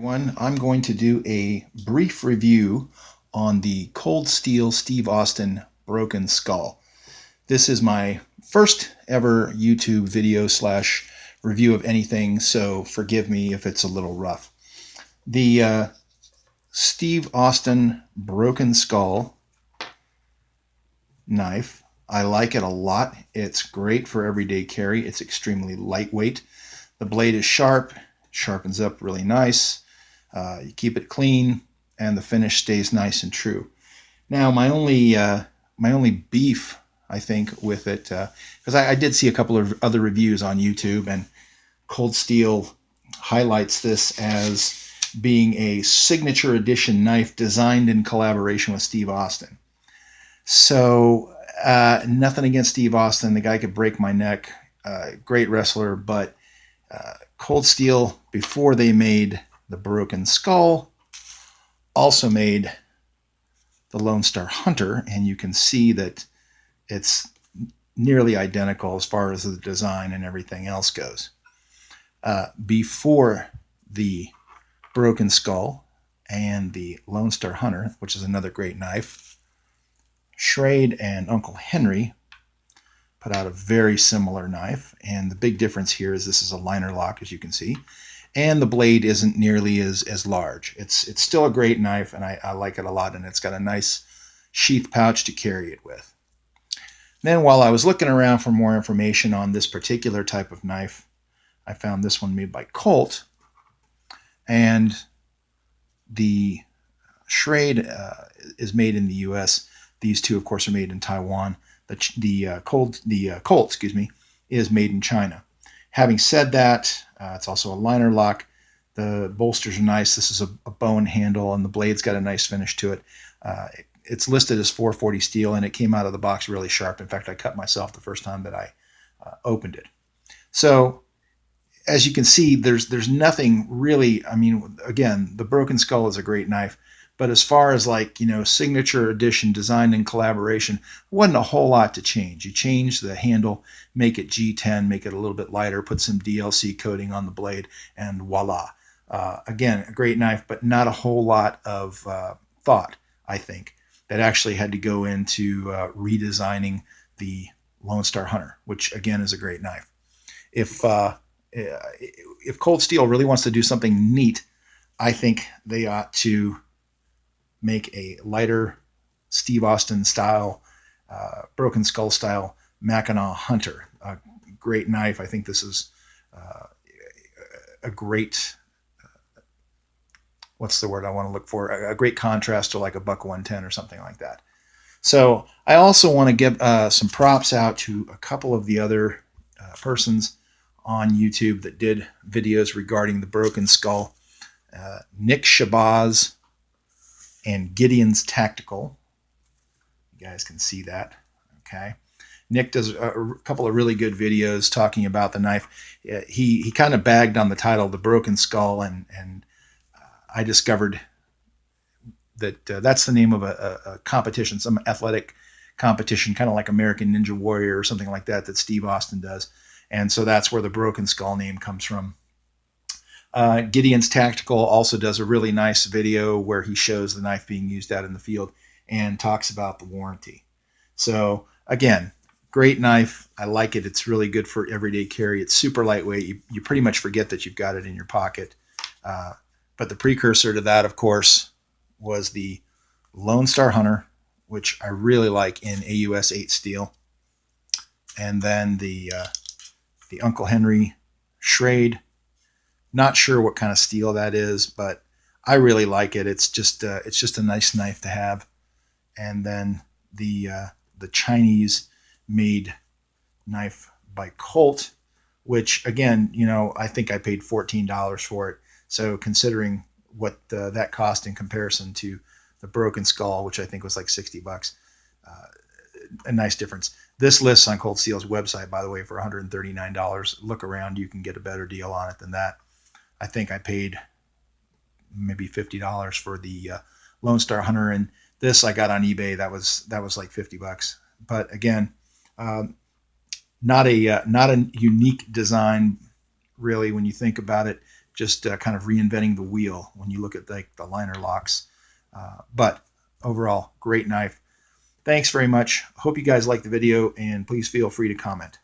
I'm going to do a brief review on the Cold Steel Steve Austin Broken Skull. This is my first ever YouTube video slash review of anything, so forgive me if it's a little rough. The Steve Austin Broken Skull knife, I like it a lot. It's great for everyday carry. It's extremely lightweight. The blade is sharp, sharpens up really nice. You keep it clean, and the finish stays nice and true. Now, my only beef, I think, with it, because I did see a couple of other reviews on YouTube, and Cold Steel highlights this as being a signature edition knife designed in collaboration with Steve Austin. So, nothing against Steve Austin. The guy could break my neck. Great wrestler, but Cold Steel, before they made the Broken Skull, also made the Lonestar Hunter, and you can see that it's nearly identical as far as the design and everything else goes. Before the Broken Skull and the Lonestar Hunter, which is another great knife, Schrade and Uncle Henry put out a very similar knife, and the big difference here is this is a liner lock, as you can see, and the blade isn't nearly as large. It's still a great knife, and I like it a lot, and it's got a nice sheath pouch to carry it with. Then while I was looking around for more information on this particular type of knife, I found this one made by Colt, and the Schrade is made in the U.S. These two, of course, are made in Taiwan. The Colt, is made in China. Having said that, it's also a liner lock. The bolsters are nice. This is a bone handle, and the blade's got a nice finish to it. It's listed as 440 steel, and it came out of the box really sharp. In fact, I cut myself the first time that I opened it. So, as you can see, there's nothing really. I mean, again, the Broken Skull is a great knife, but as far as signature edition designed in collaboration, wasn't a whole lot to change. You change the handle, make it G10, make it a little bit lighter, put some DLC coating on the blade, and voila. Again, a great knife, but not a whole lot of thought, I think, that actually had to go into redesigning the Lonestar Hunter, which again is a great knife. If Cold Steel really wants to do something neat, I think they ought to make a lighter Steve Austin style, Broken Skull style Mackinac Hunter. A great knife. I think this is a great, what's the word I want to look for? A great contrast to like a Buck 110 or something like that. So I also want to give some props out to a couple of the other persons on YouTube that did videos regarding the Broken Skull. Nick Shabazz and Gideon's Tactical. You guys can see that. Okay. Nick does a couple of really good videos talking about the knife. He kind of bagged on the title, The Broken Skull, and I discovered that that's the name of a competition, some athletic competition, kind of like American Ninja Warrior or something like that Steve Austin does. And so that's where the Broken Skull name comes from. Gideon's Tactical also does a really nice video where he shows the knife being used out in the field and talks about the warranty. So again, great knife. I like it. It's really good for everyday carry. It's super lightweight. You pretty much forget that you've got it in your pocket. But the precursor to that, of course, was the Lonestar Hunter, which I really like in AUS 8 steel. And then the Uncle Henry Schrade. Not sure what kind of steel that is, but I really like it. It's just a nice knife to have. And then the Chinese made knife by Colt, which again, I think I paid $14 for it. So considering what that cost in comparison to the Broken Skull, which I think was like $60, a nice difference. This lists on Cold Steel's website, by the way, for $139. Look around, you can get a better deal on it than that. I think I paid maybe $50 for the Lonestar Hunter, and this I got on eBay. That was like $50. But again, not a unique design, really, when you think about it. just kind of reinventing the wheel when you look at like the liner locks. But overall, great knife. Thanks very much. Hope you guys liked the video, and please feel free to comment.